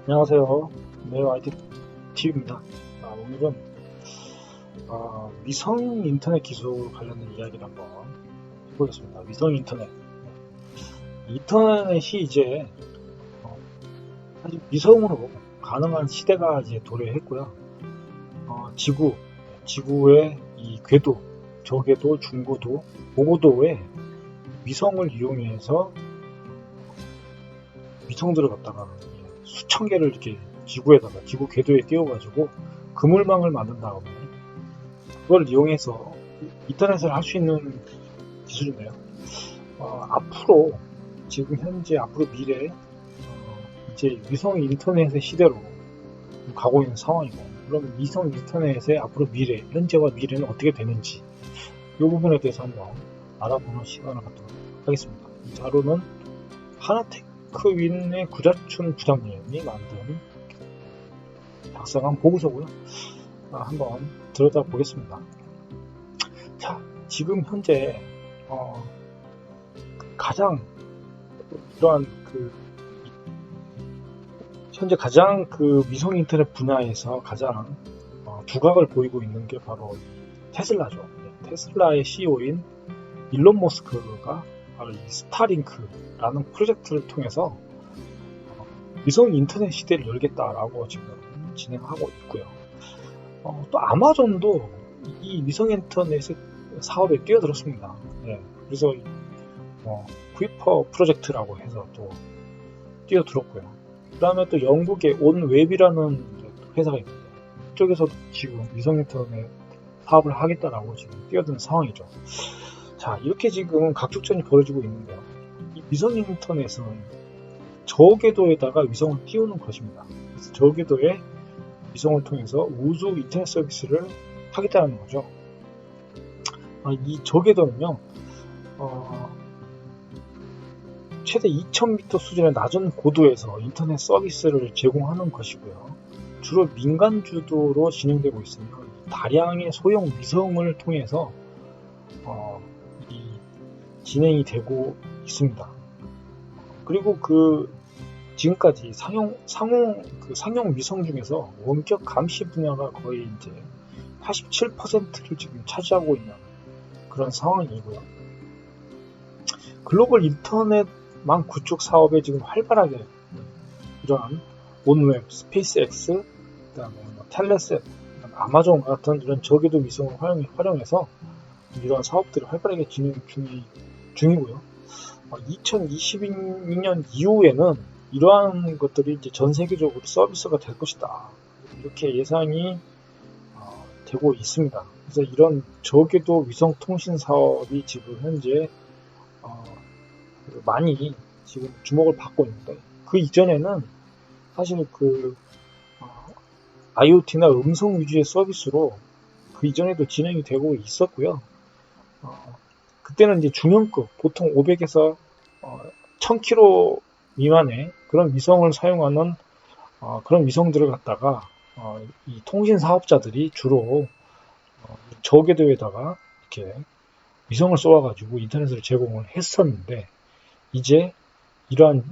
안녕하세요. 네오 IT TV입니다. 오늘은 위성 인터넷 기술 관련된 이야기를 한번 해보겠습니다. 위성 인터넷. 인터넷이 이제 사실 위성으로 가능한 시대가 이제 도래했고요. 지구의 이 궤도, 저궤도, 중고도, 고고도의 위성을 이용해서 위성들을 갖다가 수천 개를 이렇게 지구에다가 지구 궤도에 띄워가지고 그물망을 만든 다음에 그걸 이용해서 인터넷을 할 수 있는 기술인데요. 앞으로 지금 현재 앞으로 미래 이제 위성 인터넷의 시대로 가고 있는 상황이고, 그럼 위성 인터넷의 앞으로 미래, 현재와 미래는 어떻게 되는지 이 부분에 대해서 한번 알아보는 시간을 갖도록 하겠습니다. 이 자료는 하나테크윈의 구자춘 부장님이 만든 작성한 보고서고요. 한번 들여다 보겠습니다. 자, 지금 현재 가장 이러한 현재 가장 위성 인터넷 분야에서 가장 두각을 보이고 있는 게 바로 테슬라죠. 테슬라의 CEO인 일론 머스크가 바로 이 스타링크라는 프로젝트를 통해서 위성 인터넷 시대를 열겠다라고 지금 진행하고 있고요. 또 아마존도 이 위성 인터넷 사업에 뛰어들었습니다. 그래서 쿠이퍼 프로젝트라고 해서 또 뛰어들었고요. 그 다음에 또 영국의 온웹이라는 회사가 있는데 그쪽에서도 지금 위성 인터넷 사업을 하겠다라고 지금 뛰어드는 상황이죠. 자, 이렇게 지금 각축전이 벌어지고 있는데요. 이 위성 인터넷은 저궤도에다가 위성을 띄우는 것입니다. 그래서 저궤도에 위성을 통해서 우주 인터넷 서비스를 하겠다는 거죠. 이 저궤도는요, 최대 2000m 수준의 낮은 고도에서 인터넷 서비스를 제공하는 것이고요. 주로 민간 주도로 진행되고 있으며 다량의 소형 위성을 통해서 진행이 되고 있습니다. 그리고 지금까지 상용 위성 중에서 원격 감시 분야가 거의 이제 87%를 지금 차지하고 있는 그런 상황이고요. 글로벌 인터넷망 구축 사업에 지금 활발하게 이러한 온웹, 스페이스X, 그다음에 텔레셋, 아마존 같은 이런 저궤도 위성을 활용해서 이러한 사업들이 활발하게 진행 중이고요. 2022년 이후에는 이러한 것들이 이제 전 세계적으로 서비스가 될 것이다. 이렇게 예상이 되고 있습니다. 그래서 이런 저궤도 위성 통신 사업이 지금 현재 많이 지금 주목을 받고 있는데, 그 이전에는 사실 IoT나 음성 위주의 서비스로 그 이전에도 진행이 되고 있었고요. 그때는 이제 중형급, 보통 500에서 1000km 미만의 그런 위성을 사용하는 그런 위성들을 갖다가 이 통신 사업자들이 주로 저궤도에다가 이렇게 위성을 쏘아가지고 인터넷을 제공을 했었는데, 이제 이러한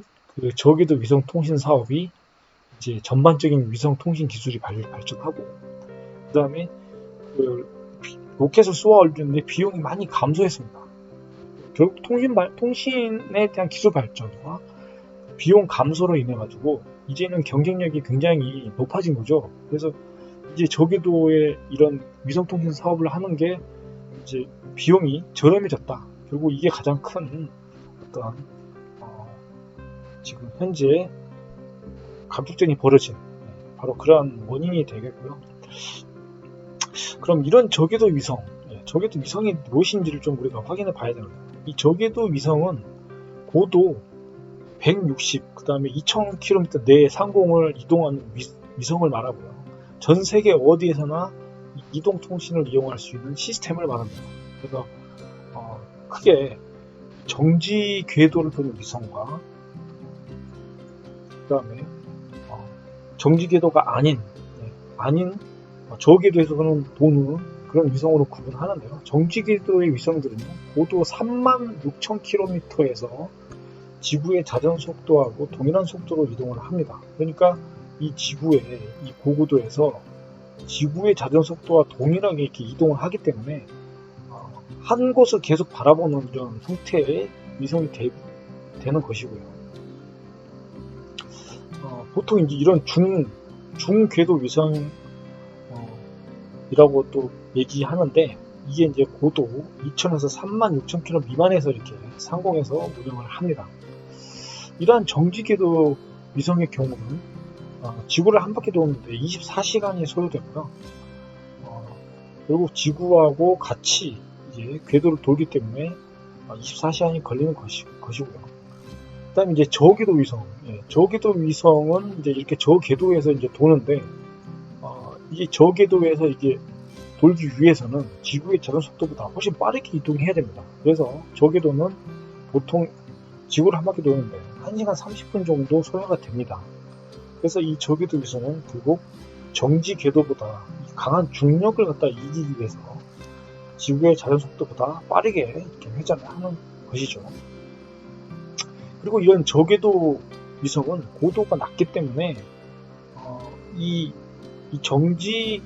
저궤도 위성 통신 사업이 이제 전반적인 위성 통신 기술이 발전하고, 그 다음에 로켓을 쏘아 올리는데 비용이 많이 감소했습니다. 결국 통신에 대한 기술 발전과 비용 감소로 인해 가지고 이제는 경쟁력이 굉장히 높아진 거죠. 그래서 이제 저궤도에 이런 위성 통신 사업을 하는 게 이제 비용이 저렴해졌다. 결국 이게 가장 큰 어떤 지금 현재 각축전이 벌어진 바로 그러한 원인이 되겠고요. 그럼 이런 저궤도 위성이 무엇인지를 좀 우리가 확인해 봐야 됩니다. 이 저궤도 위성은 고도 160, 그 다음에 2000km 내에 상공을 이동하는 위성을 말하고요. 전 세계 어디에서나 이동 통신을 이용할 수 있는 시스템을 말합니다. 그래서 크게 정지 궤도를 도는 위성과 그 다음에 정지 궤도가 아닌 저궤도에서는 도는 그런 위성으로 구분하는데요. 정지 궤도의 위성들은요, 고도 36,000km에서 지구의 자전 속도하고 동일한 속도로 이동을 합니다. 그러니까 이 지구의 이 고고도에서 지구의 자전 속도와 동일하게 이렇게 이동을 하기 때문에 한 곳을 계속 바라보는 이런 형태의 위성이 되는 것이고요. 보통 이제 이런 중궤도 위성이라고 또 얘기하는데, 이게 이제 고도 2000에서 36,000km 미만에서 이렇게 상공에서 운영을 합니다. 이러한 정지궤도 위성의 경우는 지구를 한 바퀴 도는데 24시간이 소요되고요. 그리고 지구하고 같이 이제 궤도를 돌기 때문에 24시간이 걸리는 것이고요. 그다음에 이제 저궤도 위성, 저궤도 위성은 이제 이렇게 저궤도에서 이제 도는데, 이게 저궤도에서 이게 돌기 위해서는 지구의 자전 속도보다 훨씬 빠르게 이동해야 됩니다. 그래서 저궤도는 보통 지구를 한 바퀴 도는데 1시간 30분 정도 소요가 됩니다. 그래서 이 저궤도 위성은 결국 정지 궤도보다 강한 중력을 갖다 이기기 위해서 지구의 자전 속도보다 빠르게 이렇게 회전을 하는 것이죠. 그리고 이런 저궤도 위성은 고도가 낮기 때문에 이 정지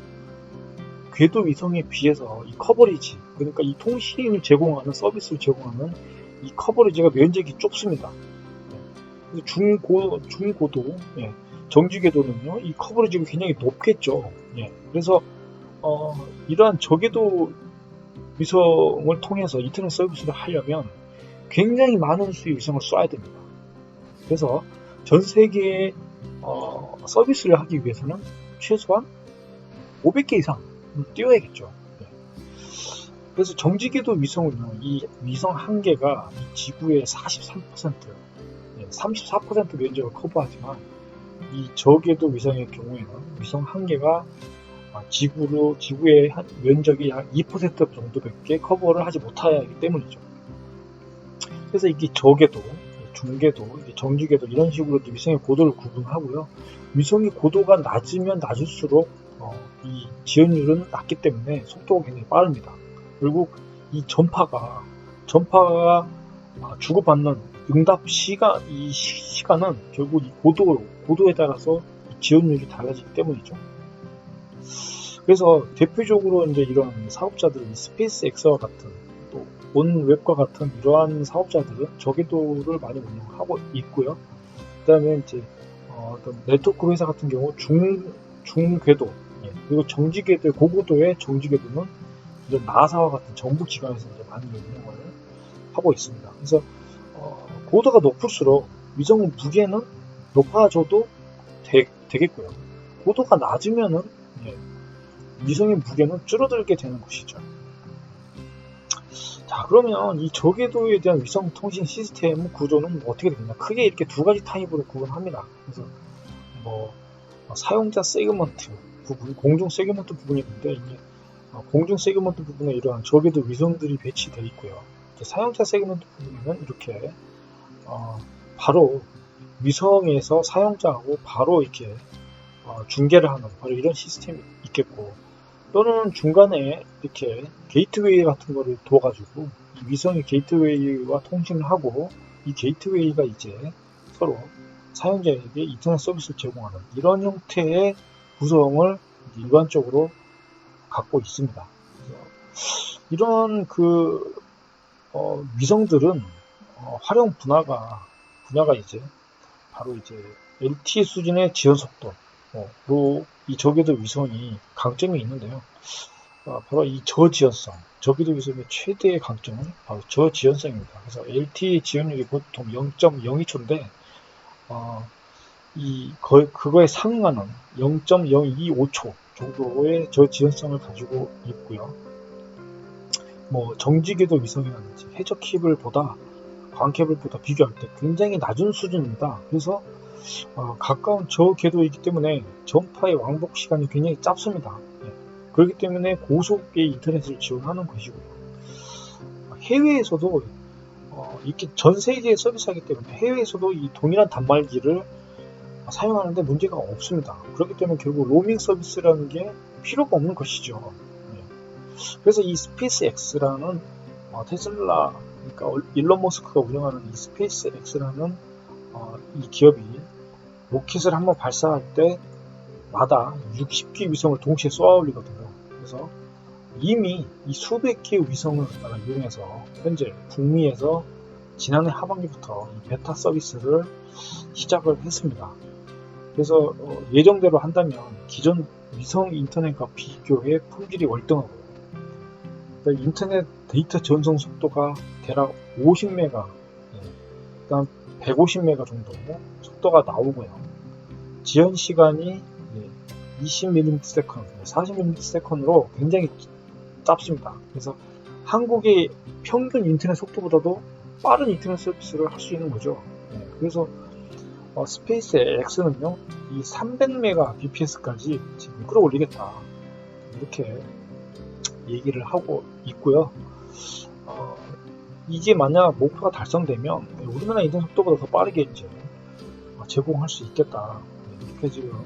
궤도 위성에 비해서 이 커버리지, 그러니까 이 통신을 제공하는 서비스를 제공하는 이 커버리지가 면적이 좁습니다. 중고도 정지 궤도는요, 이 커버리지가 굉장히 높겠죠. 그래서 이러한 저궤도 위성을 통해서 인터넷 서비스를 하려면 굉장히 많은 수의 위성을 쏴야 됩니다. 그래서 전 세계에 서비스를 하기 위해서는 최소한 500개 이상 띄워야겠죠. 그래서 정지궤도 위성은요, 이 위성 한 개가 이 지구의 43%, 34% 면적을 커버하지만, 이 저궤도 위성의 경우에는 위성 한 개가 지구의 면적이 한 2% 정도밖에 커버를 하지 못하기 때문이죠. 그래서 이게 저궤도, 중궤도, 정지궤도 이런 식으로 위성의 고도를 구분하고요. 위성의 고도가 낮으면 낮을수록 이 지연율은 낮기 때문에 속도가 굉장히 빠릅니다. 그리고 이 전파가 주고받는 응답 시간은 결국 이 고도에 따라서 지연율이 달라지기 때문이죠. 그래서 대표적으로 이제 이런 사업자들은 스페이스X와 같은, 또 온웹과 같은 이러한 사업자들은 저궤도를 많이 운영하고 있고요. 그다음에 이제 어떤 네트워크 회사 같은 경우 중궤도, 그리고 정지궤도, 고고도의 정지궤도는 이런 나사와 같은 정부 기관에서 이제 많이 운영을 하고 있습니다. 그래서 고도가 높을수록 위성 무게는 높아져도 되겠고요. 고도가 낮으면은 위성의 무게는 줄어들게 되는 것이죠. 자, 그러면 이 저궤도에 대한 위성 통신 시스템 구조는 어떻게 되냐? 크게 이렇게 두 가지 타입으로 구분합니다. 그래서 사용자 세그먼트 부분, 공중 세그먼트 부분이 있는데, 이게 공중 세그먼트 부분에 이러한 저궤도 위성들이 배치되어 있고요. 사용자 세그먼트 부분에는 이렇게 바로 위성에서 사용자하고 바로 이렇게 중계를 하는 바로 이런 시스템이 있겠고, 또는 중간에 이렇게 게이트웨이 같은 거를 둬가지고 이 위성이 게이트웨이와 통신을 하고, 이 게이트웨이가 이제 서로 사용자에게 인터넷 서비스를 제공하는 이런 형태의 구성을 일반적으로 갖고 있습니다. 이런 위성들은 활용 분야가 이제 바로 이제 LTE 수준의 지연 속도로 이 저궤도 위성이 강점이 있는데요. 바로 이 저지연성, 저궤도 위성의 최대의 강점은 바로 저지연성입니다. 그래서 LTE 지연율이 보통 0.02초인데 그거에 상응하는 0.025초 정도의 저지연성을 가지고 있고요. 정지궤도 위성이라든지 해저 케이블보다, 광 케이블보다 비교할 때 굉장히 낮은 수준입니다. 그래서 가까운 저궤도이기 때문에 전파의 왕복 시간이 굉장히 짧습니다. 그렇기 때문에 고속의 인터넷을 지원하는 것이고요. 해외에서도 이렇게 전 세계에 서비스하기 때문에 해외에서도 이 동일한 단말기를 사용하는데 문제가 없습니다. 그렇기 때문에 결국 로밍 서비스라는 게 필요가 없는 것이죠. 그래서 이 스페이스X라는 테슬라, 그러니까 일론 머스크가 운영하는 이 스페이스X라는 이 기업이 로켓을 한번 발사할 때마다 60개 위성을 동시에 쏘아 올리거든요. 그래서 이미 이 수백 개의 위성을 이용해서 현재 북미에서 지난해 하반기부터 이 베타 서비스를 시작을 했습니다. 그래서 예정대로 한다면 기존 위성 인터넷과 비교해 품질이 월등하고요. 그러니까 인터넷 데이터 전송 속도가 대략 50메가, 그다음 150메가 정도 속도가 나오고요. 지연 시간이 20ms, 40ms/s로 굉장히 짧습니다. 그래서 한국의 평균 인터넷 속도보다도 빠른 인터넷 서비스를 할 수 있는 거죠. 그래서 스페이스 X는요, 이 300mbps까지 지금 끌어올리겠다, 이렇게 얘기를 하고 있고요. 이게 만약 목표가 달성되면 우리나라 인터넷 속도보다 더 빠르게 이제 제공할 수 있겠다, 이렇게 지금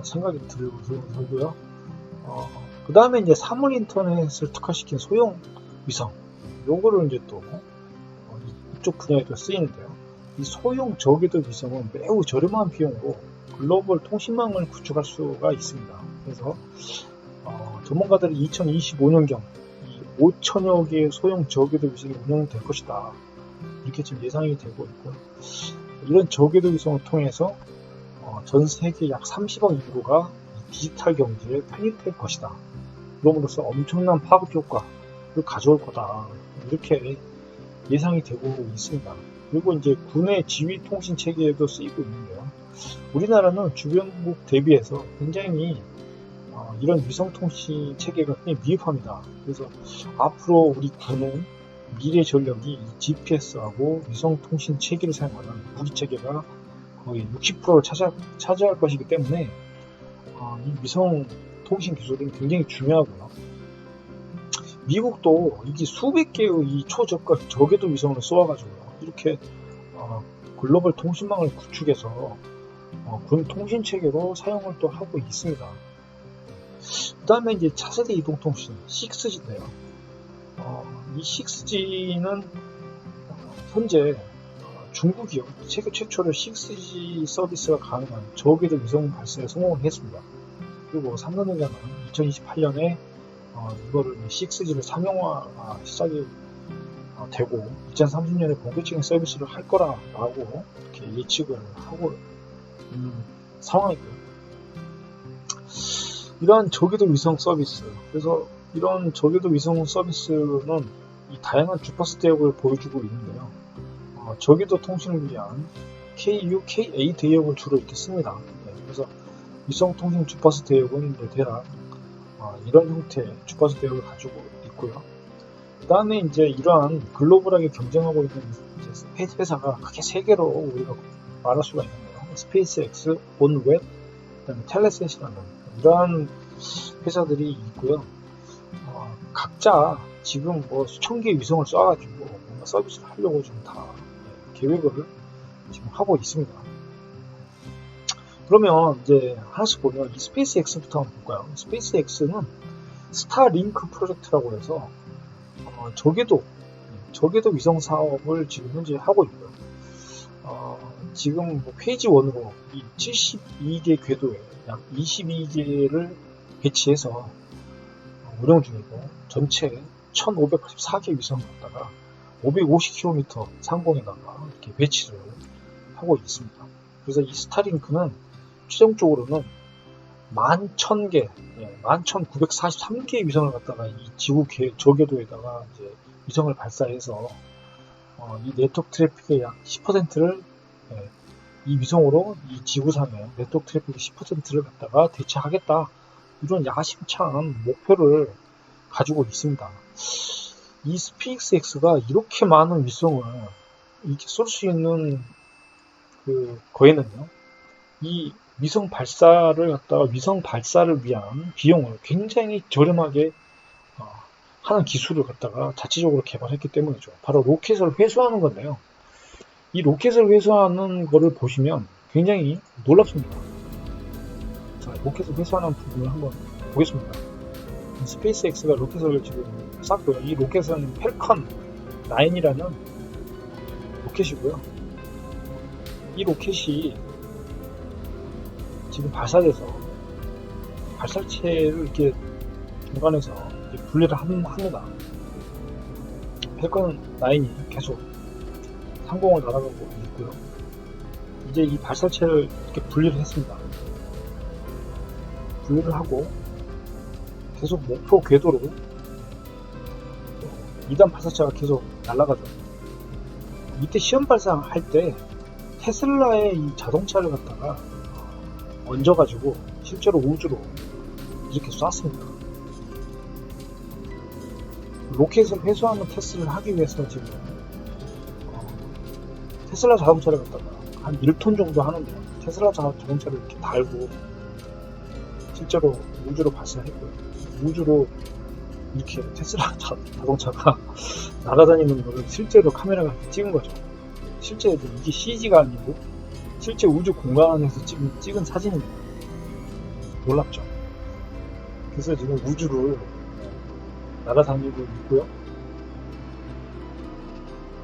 생각이 들고요. 그 다음에 이제 사물 인터넷을 특화시킨 소형 위성, 요거를 이제 또 이쪽 분야에도 쓰이는데요. 이 소형 저궤도 위성은 매우 저렴한 비용으로 글로벌 통신망을 구축할 수가 있습니다. 그래서 전문가들이 2025년경 5천여 개의 소형 저궤도 위성이 운영될 것이다, 이렇게 지금 예상이 되고 있고, 이런 저궤도 위성을 통해서 전 세계 약 30억 인구가 디지털 경제에 편입될 것이다. 그럼으로써 엄청난 파급 효과를 가져올 거다, 이렇게 예상이 되고 있습니다. 그리고 이제 군의 지휘 통신 체계에도 쓰이고 있는데요. 우리나라는 주변국 대비해서 굉장히 이런 위성 통신 체계가 굉장히 미흡합니다. 그래서 앞으로 우리 군은 미래 전력이 GPS하고 위성 통신 체계를 사용하는 무기 체계가 거의 60%를 차지할 것이기 때문에 이 위성 통신 기술은 굉장히 중요하고요. 미국도 이게 수백 개의 이 초저가 저궤도 위성을 쏘아가지고 이렇게 글로벌 통신망을 구축해서 군 통신 체계로 사용을 또 하고 있습니다. 그 다음에 이제 차세대 이동통신 6G인데요. 이 6G는 현재 중국이요, 세계 최초로 6G 서비스가 가능한 저궤도 위성 발사에 성공을 했습니다. 그리고 삼성전자는 2028년에 이거를 6G를 상용화 시작이 되고 2030년에 본격적인 서비스를 할 거라고 이렇게 예측을 하고 있는 상황이고요. 이러한 저궤도 위성 서비스, 그래서 이런 저궤도 위성 서비스는 이 다양한 주파수 대역을 보여주고 있는데요. 저궤도 통신을 위한 KU, KA 대역을 주로 이렇게 씁니다. 그래서 위성 통신 주파수 대역은 대략 이런 형태의 주파수 대역을 가지고 있고요. 그 다음에 이제 이러한 글로벌하게 경쟁하고 있는 회사가 크게 세 개로 우리가 말할 수가 있는데요. 스페이스X, 온웹, 그다음에 텔레셋이라는 이러한 회사들이 있고요. 각자 지금 뭐 수천 개의 위성을 쏴가지고 뭔가 서비스를 하려고 지금 다 계획을 지금 하고 있습니다. 그러면 이제 하나씩 보면 이 스페이스X부터 한번 볼까요? 스페이스X는 스타링크 프로젝트라고 해서 저궤도 위성 사업을 지금 현재 하고 있고요. 지금 뭐 페이지 1으로 이 72개 궤도에 약 22개를 배치해서 운영 중이고, 전체 1584개 위성을 갖다가 550km 상공에다가 이렇게 배치를 하고 있습니다. 그래서 이 스타링크는 최종적으로는 11,000개, 11,943개의 위성을 갖다가 이 지구 저궤도에다가 이제 위성을 발사해서 이 네트워크 트래픽의 약 10%를 이 위성으로 이 지구상의 네트워크 트래픽의 10%를 갖다가 대체하겠다, 이런 야심찬 목표를 가지고 있습니다. 이 스페이스X가 이렇게 많은 위성을 이렇게 쏠 수 있는 거에는요, 이 위성 발사를 위한 비용을 굉장히 저렴하게 하는 기술을 갖다가 자체적으로 개발했기 때문이죠. 바로 로켓을 회수하는 건데요. 이 로켓을 회수하는 거를 보시면 굉장히 놀랍습니다. 자, 로켓을 회수하는 부분을 한번 보겠습니다. 스페이스X가 로켓을 지금 쐈고요. 이 로켓은 펠컨 9이라는 로켓이고요. 이 로켓이 지금 발사돼서 발사체를 이렇게 중간에서 이제 분리를 합니다. 펠컨 9이 계속 상공을 날아가고 있고요. 이제 이 발사체를 이렇게 분리를 했습니다. 분리를 하고 계속 목표 궤도로 2단 발사체가 계속 날아가죠. 이때 시험 발사할 때 테슬라의 이 자동차를 갖다가 얹어가지고 실제로 우주로 이렇게 쐈습니다. 로켓을 회수하는 테스트를 하기 위해서 지금 테슬라 자동차를 갖다가 한 1톤 정도 하는데요. 테슬라 자동차를 이렇게 달고 실제로 우주로 발사했고요. 우주로 이렇게 테슬라 자동차가 날아다니는 거를 실제로 카메라가 찍은 거죠. 실제 이게 CG가 아니고 실제 우주 공간에서 찍은 사진입니다. 놀랍죠. 그래서 지금 우주를 날아다니고 있고요.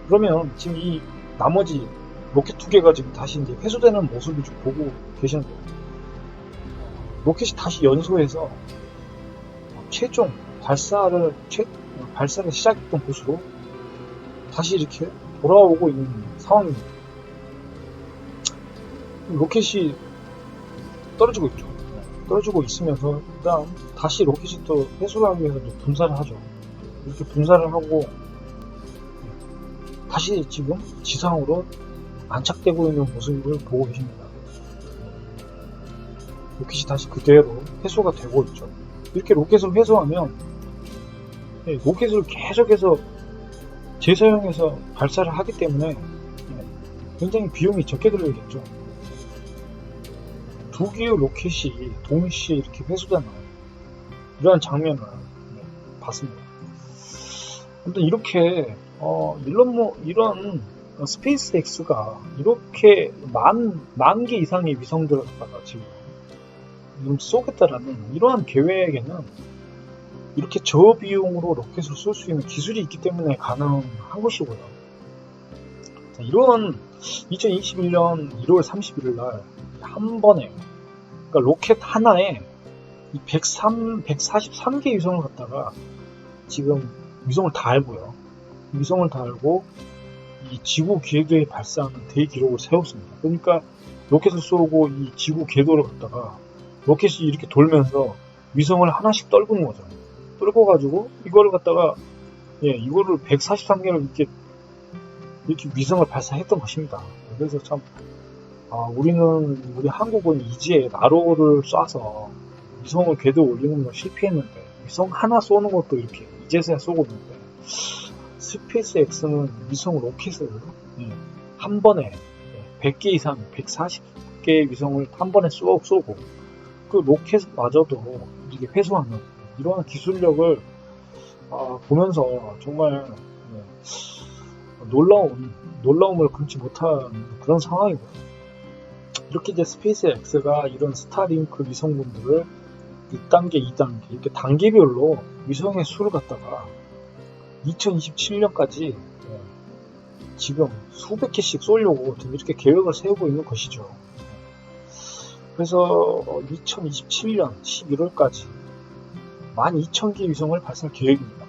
그러면 지금 이 나머지 로켓 2개가 지금 다시 이제 회수되는 모습을 좀 보고 계시는데요. 로켓이 다시 연소해서 최종 발사를 시작했던 곳으로 다시 이렇게 돌아오고 있는 상황입니다. 로켓이 떨어지고 있죠. 떨어지고 있으면서 일단 다시 로켓이 또 회수를 하기 위해서 분사를 하죠. 이렇게 분사를 하고 다시 지금 지상으로 안착되고 있는 모습을 보고 계십니다. 로켓이 다시 그대로 회수가 되고 있죠. 이렇게 로켓을 회수하면 로켓을 계속해서 재사용해서 발사를 하기 때문에 굉장히 비용이 적게 들어야겠죠. 2개의 로켓이 동시에 이렇게 회수되는 이러한 장면을 봤습니다. 아무튼 이렇게 이런 스페이스 X가 이렇게 만 개 이상의 위성들을 갖다가 지금 쏘겠다라는 이러한 계획에는 이렇게 저비용으로 로켓을 쏠 수 있는 기술이 있기 때문에 가능한 것이고요. 자, 이런 2021년 1월 31일 날 한 번에 그러니까 로켓 하나에 143개 위성을 갖다가 지금 위성을 달고요. 위성을 달고 이 지구 궤도에 발사하는 대기록을 세웠습니다. 그러니까 로켓을 쏘고 이 지구 궤도를 갖다가 로켓이 이렇게 돌면서 위성을 하나씩 떨구는 거죠. 떨고 가지고 이거를 갖다가 이거를 143개를 이렇게 위성을 발사했던 것입니다. 그래서 참 우리 한국은 이제 나로를 쏴서 위성을 궤도에 올리는 건 실패했는데 위성 하나 쏘는 것도 이렇게 이제서야 쏘고 있는데 스페이스 X는 위성 로켓을 한 번에 100개 이상 140개 위성을 한 번에 쏘고 그 로켓마저도 이렇게 회수하는 이러한 기술력을 보면서 정말 놀라움을 금치 못하는 그런 상황이고요. 이렇게 이제 스페이스 X가 이런 스타링크 위성군들을 1단계, 2단계 이렇게 단계별로 위성의 수를 갖다가 2027년까지 지금 수백 개씩 쏘려고 지금 이렇게 계획을 세우고 있는 것이죠. 그래서 2027년 11월까지 12,000개 위성을 발사할 계획입니다.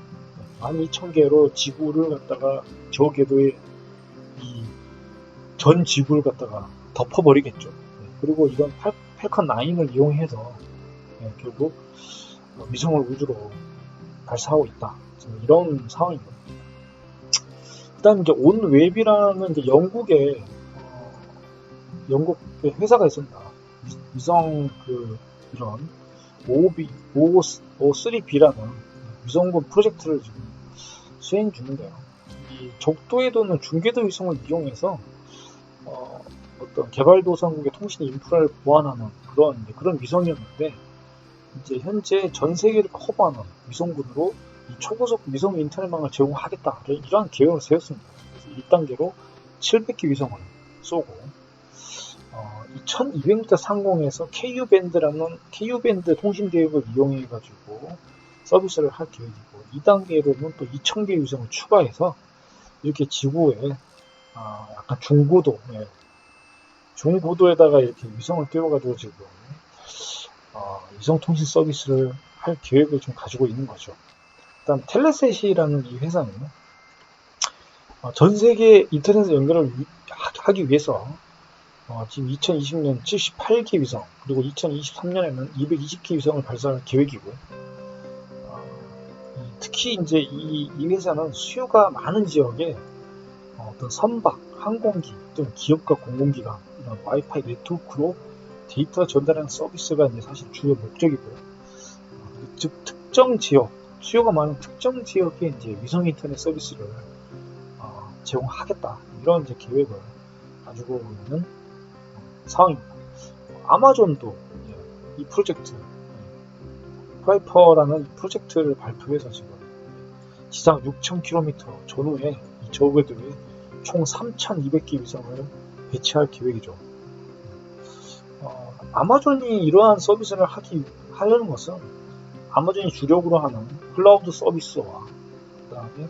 12,000개로 지구를 갖다가 저 궤도에 전 지구를 갖다가 덮어버리겠죠. 그리고 이런 펠컨 9을 이용해서 결국 위성을 우주로 발사하고 있다. 이런 상황입니다. 그다음 이제 온웹이라는 이제 영국의 회사가 있습니다. 위성 이런 O3B라는 위성군 프로젝트를 지금 수행 중인데요. 이 적도에도는 중궤도 위성을 이용해서 어떤 개발도상국의 통신 인프라를 보완하는 그런 위성이었는데 이제 현재 전 세계를 커버하는 위성군으로 이 초고속 위성 인터넷망을 제공하겠다 이러한 계획을 세웠습니다. 그래서 1단계로 700개 위성을 쏘고 1200m 상공에서 KU-밴드 통신 계획을 이용해 가지고 서비스를 할 계획이고 2단계로는 또 2000개 위성을 추가해서 이렇게 지구에 약간 중고도 중고도에다가 이렇게 위성을 띄워가지고 지금 위성통신 서비스를 할 계획을 좀 가지고 있는 거죠. 일단 텔레셋이라는 이 회사는 전 세계 인터넷 연결을 하기 위해서 지금 2020년 78개 위성, 그리고 2023년에는 220개 위성을 발사할 계획이고, 특히 이제 이 회사는 수요가 많은 지역에 어떤 선박, 항공기 또는 기업과 공공기관 이런 와이파이 네트워크로 데이터 전달하는 서비스가 이제 사실 주요 목적이고요. 즉 특정 지역, 수요가 많은 특정 지역에 이제 위성 인터넷 서비스를 제공하겠다, 이런 이제 계획을 가지고 있는 상황입니다. 아마존도 이 프로젝트, 프라이퍼라는 프로젝트를 발표해서 지금 지상 6,000km 전후에 이 저궤도에 총 3,200개 위성을 배치할 계획이죠. 아마존이 이러한 서비스를 하려는 것은 아마존이 주력으로 하는 클라우드 서비스와 그 다음에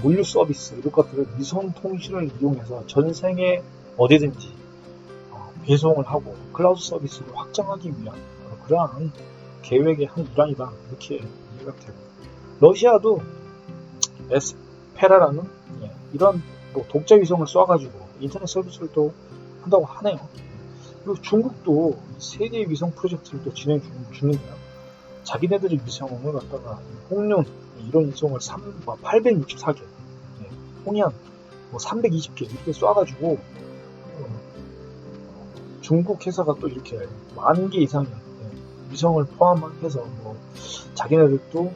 물류 서비스, 이런 것들을 위성 통신을 이용해서 전 세계 어디든지 배송을 하고 클라우드 서비스를 확장하기 위한 그러한 계획의 한 일환이다, 이렇게 이해가 되고, 러시아도 에스페라라는 이런 독자 위성을 쏴가지고 인터넷 서비스를 또 한다고 하네요. 그리고 중국도 세계 위성 프로젝트를 또 진행 중인데요. 자기네들의 위성을 갖다가 홍련 이런 위성을 864개, 홍련 320개 이렇게 쏴가지고 중국 회사가 또 이렇게 10,000개 이상의 위성을 포함해서 자기네들도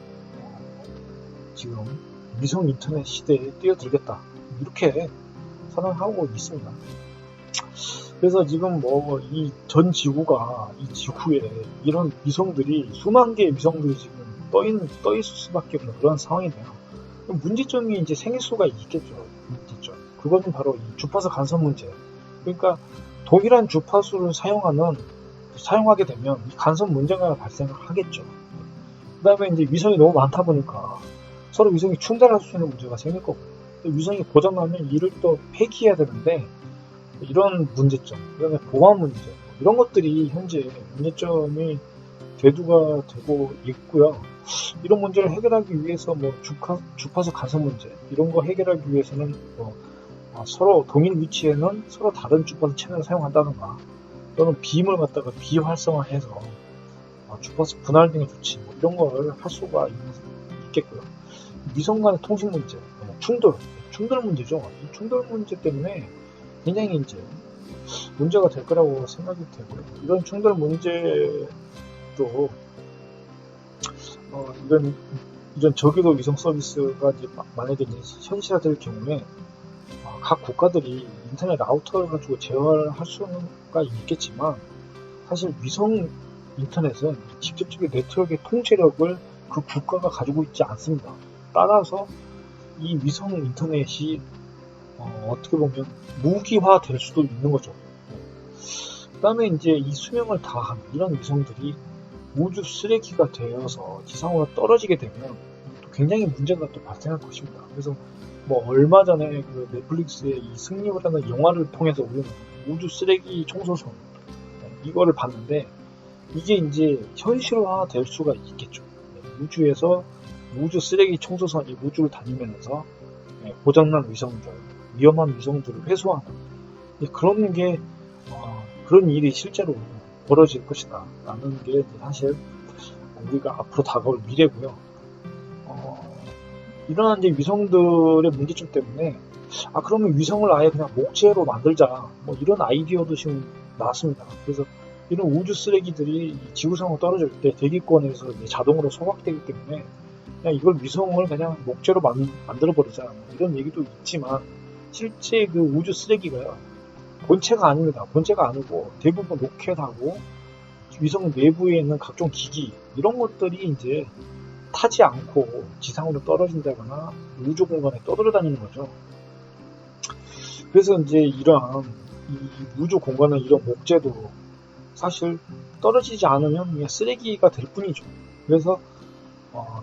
지금 위성 인터넷 시대에 뛰어들겠다, 이렇게 선언하고 있습니다. 그래서 지금 이 전 지구가, 이 지구에 이런 위성들이, 수만 개의 위성들이 지금 떠 있을 수밖에 없는 그런 상황이네요. 문제점이 이제 생길 수가 있겠죠. 문제점. 그것은 바로 이 주파수 간섭 문제. 그러니까 동일한 주파수를 사용하게 되면 이 간섭 문제가 발생을 하겠죠. 그 다음에 이제 위성이 너무 많다 보니까 서로 위성이 충돌할 수 있는 문제가 생길 거고, 위성이 고장나면 이를 또 폐기해야 되는데, 이런 문제점, 그다음에 보안 문제, 이런 것들이 현재 문제점이 대두가 되고 있고요. 이런 문제를 해결하기 위해서 주파수 간섭 문제, 이런 거 해결하기 위해서는 서로 동일 위치에는 서로 다른 주파수 채널을 사용한다든가, 또는 빔을 갖다가 비활성화해서 주파수 분할 등의 조치, 이런 걸 할 수가 있겠고요. 위성 간의 통신 문제, 충돌 문제죠. 이 충돌 문제 때문에 굉장히 이제 문제가 될 거라고 생각이 되고요. 이런 충돌 문제도 이런 저궤도 위성 서비스가 이제 만약에 이제 현실화될 경우에 각 국가들이 인터넷 라우터를 가지고 제어할 수가 있겠지만, 사실 위성 인터넷은 직접적인 네트워크의 통제력을 그 국가가 가지고 있지 않습니다. 따라서 이 위성 인터넷이 어떻게 보면 무기화 될 수도 있는 거죠. 그 다음에 이제 이 수명을 다한 이런 위성들이 우주 쓰레기가 되어서 지상으로 떨어지게 되면 또 굉장히 문제가 또 발생할 것입니다. 그래서 얼마 전에 그 넷플릭스의 이 승리라는 영화를 통해서 우리는 우주 쓰레기 청소선, 이거를 봤는데, 이게 이제 현실화 될 수가 있겠죠. 우주에서 우주 쓰레기 청소선이 우주를 다니면서 고장난 위성들, 위험한 위성들을 회수하는 그런 일이 실제로 벌어질 것이다 라는 게 사실 우리가 앞으로 다가올 미래고요. 이러한 이제 위성들의 문제점 때문에 그러면 위성을 아예 그냥 목재로 만들자, 이런 아이디어도 지금 나왔습니다. 그래서 이런 우주 쓰레기들이 지구상으로 떨어질 때 대기권에서 이제 자동으로 소각되기 때문에 그냥 이걸 위성을 그냥 목재로 만들어 버리자, 이런 얘기도 있지만, 실제 그 우주 쓰레기가 본체가 아닙니다. 본체가 아니고 대부분 로켓하고 위성 내부에 있는 각종 기기, 이런 것들이 이제 타지 않고 지상으로 떨어진다거나 우주 공간에 떠돌아다니는 거죠. 그래서 이제 이러한 이 우주 공간의 이런 목재도 사실 떨어지지 않으면 그냥 쓰레기가 될 뿐이죠. 그래서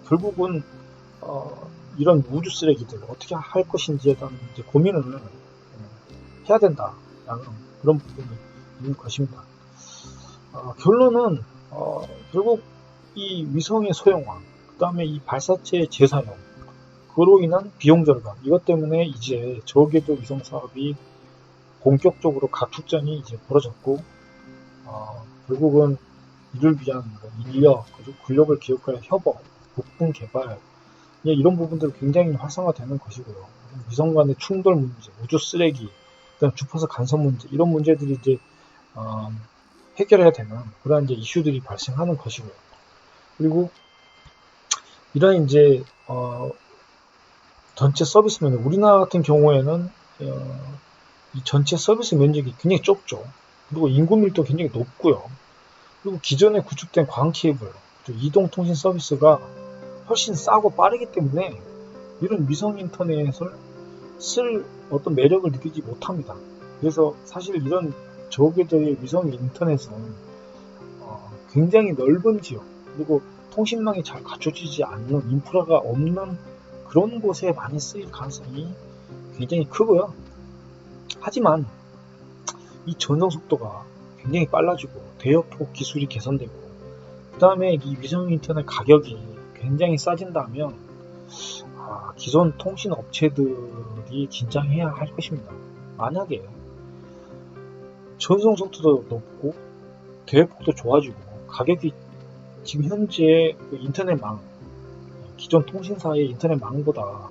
결국은 이런 우주 쓰레기들 어떻게 할 것인지에 대한 이제 고민을 해야 된다라는 그런 부분이 있는 것입니다. 결론은 결국 이 위성의 소형화, 그 다음에 이 발사체의 재사용, 그로 인한 비용 절감, 이것 때문에 이제 저궤도 위성 사업이 본격적으로 가축전이 이제 벌어졌고, 결국은 이를 위한 인력, 그리고 글로벌 기업과의 협업, 부품 개발, 이런 부분들이 굉장히 활성화되는 것이고요. 위성 간의 충돌 문제, 우주 쓰레기, 그다음 주파수 간섭 문제, 이런 문제들이 이제 해결해야 되는 그런 이제 이슈들이 발생하는 것이고요. 그리고 이런 이제 전체 서비스 면적, 우리나라 같은 경우에는 이 전체 서비스 면적이 굉장히 좁죠. 그리고 인구 밀도 굉장히 높고요. 그리고 기존에 구축된 광 케이블, 이동통신 서비스가 훨씬 싸고 빠르기 때문에 이런 위성 인터넷을 쓸 어떤 매력을 느끼지 못합니다. 그래서 사실 이런 저궤도의 위성 인터넷은 굉장히 넓은 지역, 그리고 통신망이 잘 갖춰지지 않는, 인프라가 없는 그런 곳에 많이 쓰일 가능성이 굉장히 크고요. 하지만 이 전송 속도가 굉장히 빨라지고 대역폭 기술이 개선되고, 그 다음에 이 위성 인터넷 가격이 굉장히 싸진다면 기존 통신 업체들이 긴장해야 할 것입니다. 만약에 전송 속도도 높고 대역폭도 좋아지고 가격이 지금 현재 그 인터넷망, 기존 통신사의 인터넷망보다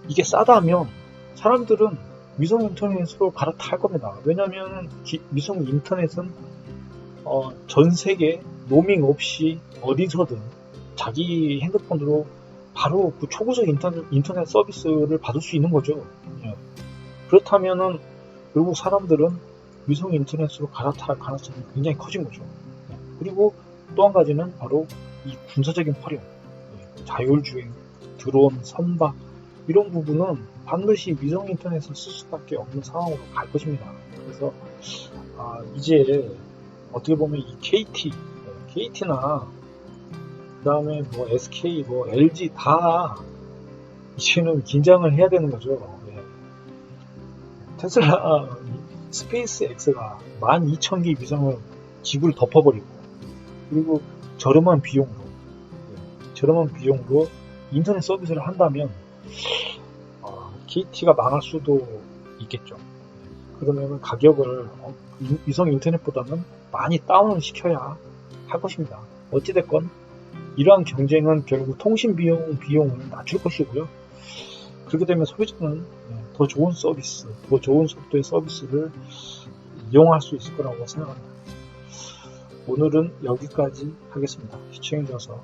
이게 싸다면 사람들은 위성 인터넷으로 갈아탈 겁니다. 왜냐하면 위성 인터넷은 전 세계 로밍 없이 어디서든 자기 핸드폰으로 바로 그 초고속 인터넷 서비스를 받을 수 있는 거죠. 그렇다면은 결국 사람들은 위성 인터넷으로 갈아탈 가능성이 굉장히 커진 거죠. 그리고 또 한 가지는 바로 이 군사적인 활용, 자율주행, 드론, 선박, 이런 부분은 반드시 위성 인터넷을 쓸 수밖에 없는 상황으로 갈 것입니다. 그래서 이제 어떻게 보면 이 KT나 그 다음에 뭐 SK, 뭐 LG 다 이제는 긴장을 해야 되는 거죠. 테슬라 스페이스 X가 12,000개 위성을 지구를 덮어버리고, 그리고 저렴한 비용으로 인터넷 서비스를 한다면 KT가 망할 수도 있겠죠. 그러면 가격을 위성 인터넷보다는 많이 다운을 시켜야 할 것입니다. 어찌됐건 이러한 경쟁은 결국 통신 비용을 낮출 것이고요. 그렇게 되면 소비자는 더 좋은 서비스, 더 좋은 속도의 서비스를 이용할 수 있을 거라고 생각합니다. 오늘은 여기까지 하겠습니다. 시청해주셔서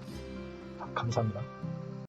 감사합니다.